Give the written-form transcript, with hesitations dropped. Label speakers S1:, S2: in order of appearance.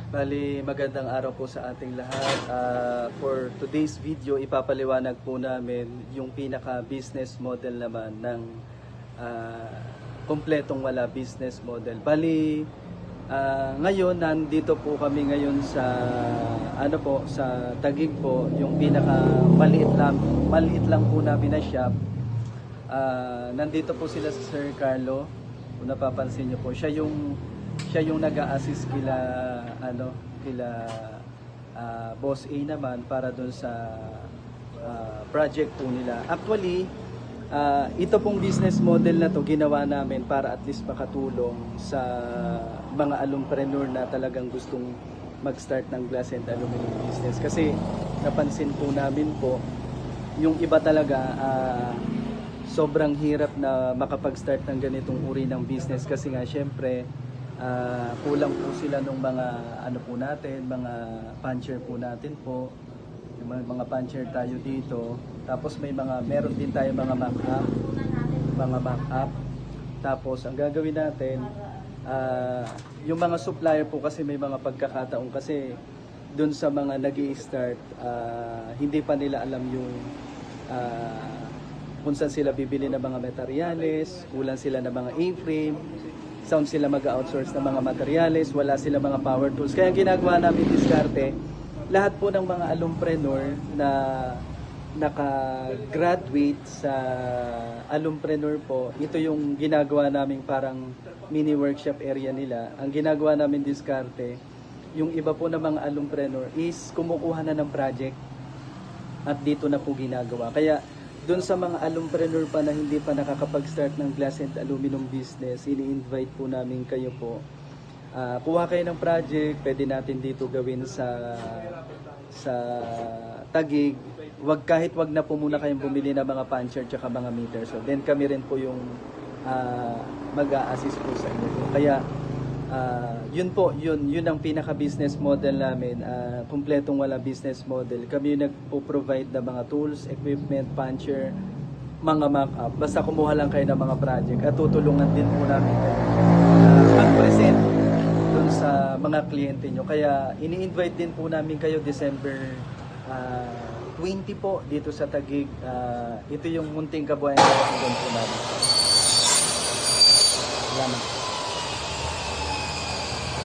S1: Bali, magandang araw po sa ating lahat. For today's video, ipapaliwanag po namin yung pinaka-business model naman ng kumpletong wala business model. Bali, ngayon, nandito po kami ngayon sa, sa Taguig po, yung pinaka-maliit lang po namin na shop. Nandito po sila sa Sir Carlo. Kung napapansin nyo po, siya yung nag-a-assist kila Boss A naman para doon sa project po nila. Actually, ito pong business model na to ginawa namin para at least makatulong sa mga alumpreneur na talagang gustong mag-start ng glass and aluminum business. Kasi napansin po namin po, yung iba talaga sobrang hirap na makapag-start ng ganitong uri ng business kasi nga syempre kulang po sila nung mga mga puncher po natin po. Yung mga puncher tayo dito. Tapos meron din tayo mga mock-up. Tapos ang gagawin natin, yung mga supplier po kasi may mga pagkakataon kasi dun sa mga nag-i-start, hindi pa nila alam yung kung saan sila bibili ng mga materyales, kulang sila ng mga A-frame, sound sila mag-outsource ng mga materyales, wala sila mga power tools. Kaya ginagawa namin diskarte, lahat po ng mga alumpreneur na naka-graduate sa alumpreneur po, ito yung ginagawa namin parang mini workshop area nila. Ang ginagawa namin diskarte, yung iba po ng mga alumpreneur is kumukuha na ng project at dito na po ginagawa. Kaya doon sa mga alumpreneur pa na hindi pa nakakapag-start ng glass and aluminum business, ini-invite po namin kayo po. Kuha kayo ng project, pwede natin dito gawin sa Taguig. Wag na po muna kayong bumili ng mga puncher at mga meter. So then kami rin po yung mag-a-assist po sa inyo. Kaya yun ang pinaka-business model namin. Kumpletong wala business model. Kami yung nagpo-provide ng mga tools, equipment, puncher, mga mock-up. Basta kumuha lang kayo ng mga project at tutulungan din po namin kayo mag-present dun sa mga kliyente nyo. Kaya ini-invite din po namin kayo December 20 po dito sa Taguig. Ito yung munting kabuhayan po namin. Salamat.